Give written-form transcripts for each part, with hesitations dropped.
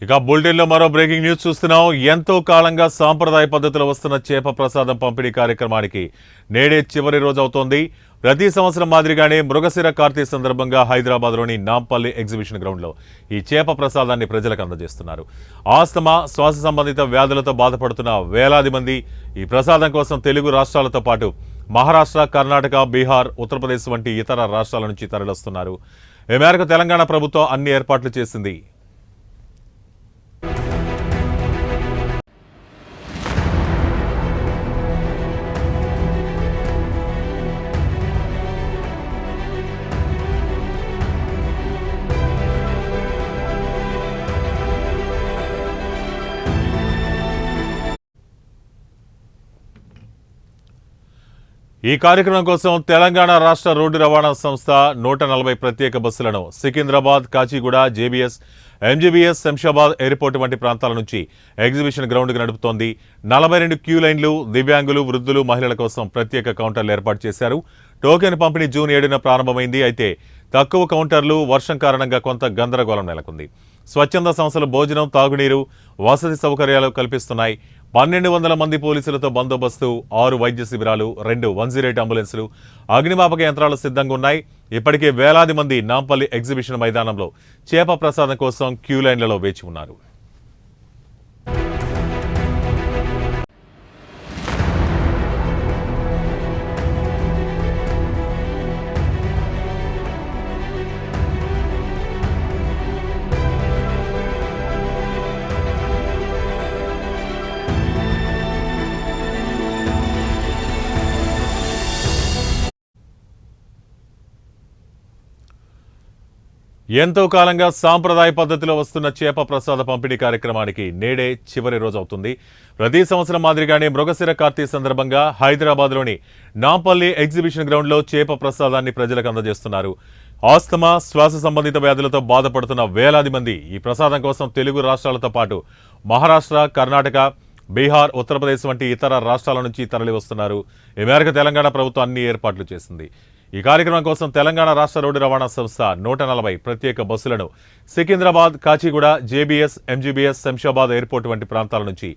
ఇక బులెటిన్లో మరో బ్రేకింగ్ న్యూస్ చూస్తున్నాం. ఎంతో కాలంగా సాంప్రదాయ పద్ధతిలో వస్తున్న చేప ప్రసాదం పంపిణీ కార్యక్రమానికి నేడే చివరి రోజు అవుతోంది. ప్రతి సంవత్సరం మాదిరిగానే మృగశిర కార్తీ సందర్భంగా హైదరాబాద్లోని నాంపల్లి ఎగ్జిబిషన్ గ్రౌండ్లో ఈ చేప ప్రసాదాన్ని ప్రజలకు అందజేస్తున్నారు. ఆస్తమా, శ్వాస సంబంధిత వ్యాధులతో బాధపడుతున్న వేలాది మంది ఈ ప్రసాదం కోసం తెలుగు రాష్ట్రాలతో పాటు మహారాష్ట్ర, కర్ణాటక, బీహార్, ఉత్తరప్రదేశ్ వంటి ఇతర రాష్ట్రాల నుంచి తరలిస్తున్నారు. ఈ మేరకు తెలంగాణ ప్రభుత్వం అన్ని ఏర్పాట్లు చేసింది. ఈ కార్యక్రమం కోసం తెలంగాణ రాష్ట్ర రోడ్డు రవాణా సంస్థ 140 ప్రత్యేక బస్సులను Secunderabad, Kacheguda, JBS, MGBS, Shamshabad airport వంటి ప్రాంతాల నుంచి ఎగ్జిబిషన్ గ్రౌండ్కు నడుపుతోంది. 42 క్యూ లైన్లు, దివ్యాంగులు, వృద్ధులు, మహిళల కోసం ప్రత్యేక కౌంటర్లు ఏర్పాటు చేశారు. టోకెన్ పంపిణీ జూన్ 7న ప్రారంభమైంది. అయితే తక్కువ కౌంటర్లు, వర్షం కారణంగా కొంత గందరగోళం నెలకొంది. స్వచ్ఛంద సంస్థలు భోజనం, తాగునీరు, వసతి సౌకర్యాలు కల్పిస్తున్నాయి. 1200 మంది పోలీసులతో బందోబస్తు, 6 వైద్య శిబిరాలు, 2 108 అంబులెన్సులు, అగ్నిమాపక యంత్రాలు సిద్ధంగా ఉన్నాయి. ఇప్పటికే వేలాది మంది నాంపల్లి ఎగ్జిబిషన్ మైదానంలో చేప ప్రసాదం కోసం క్యూ లైన్లలో వేచి ఉన్నారు. ఎంతో కాలంగా సాంప్రదాయ పద్ధతిలో వస్తున్న చేప ప్రసాద పంపిణీ కార్యక్రమానికి నేడే చివరి రోజు అవుతుంది. ప్రతి సంవత్సరం మాదిరిగానే మృగశిర కార్తీ సందర్భంగా హైదరాబాద్లోని నాంపల్లి ఎగ్జిబిషన్ గ్రౌండ్లో చేప ప్రసాదాన్ని ప్రజలకు అందజేస్తున్నారు. ఆస్తమా, శ్వాస సంబంధిత వ్యాధులతో బాధపడుతున్న వేలాది మంది ఈ ప్రసాదం కోసం తెలుగు రాష్ట్రాలతో పాటు మహారాష్ట్ర, కర్ణాటక, బీహార్, ఉత్తరప్రదేశ్ వంటి ఇతర రాష్ట్రాల నుంచి తరలి వస్తున్నారు. ఈ మేరకు తెలంగాణ ప్రభుత్వం అన్ని ఏర్పాట్లు చేసింది. ఈ కార్యక్రమం కోసం తెలంగాణ రాష్ట్ర రోడ్డు రవాణా సంస్థ 140 ప్రత్యేక బస్సులను Secunderabad, Kacheguda, JBS, MGBS, Shamshabad airport వంటి ప్రాంతాల నుంచి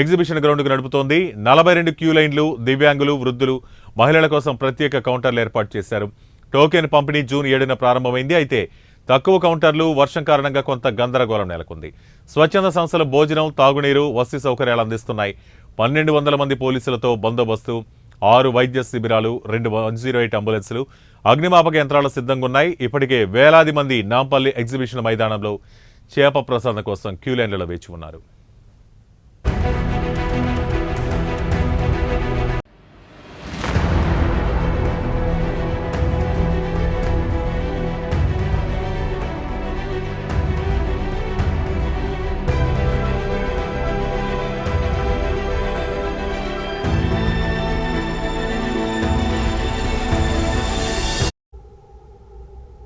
ఎగ్జిబిషన్ గ్రౌండ్కు నడుపుతోంది. 42 క్యూ లైన్లు, దివ్యాంగులు, వృద్ధులు, మహిళల కోసం ప్రత్యేక కౌంటర్లు ఏర్పాటు చేశారు. టోకెన్ పంపిణీ జూన్ 7న ప్రారంభమైంది. అయితే తక్కువ కౌంటర్లు, వర్షం కారణంగా కొంత గందరగోళం నెలకొంది. స్వచ్ఛంద సంస్థలు భోజనం, తాగునీరు, వసతి సౌకర్యాలు అందిస్తున్నాయి. 1200 మంది పోలీసులతో బందోబస్తు, 6 వైద్య శిబిరాలు, 2 108 అంబులెన్సులు, అగ్నిమాపక యంత్రాలు సిద్ధంగా ఉన్నాయి. ఇప్పటికే వేలాది మంది నాంపల్లి ఎగ్జిబిషన్ మైదానంలో చేప ప్రసాదం కోసం క్యూ లైన్లలో వేచి ఉన్నారు.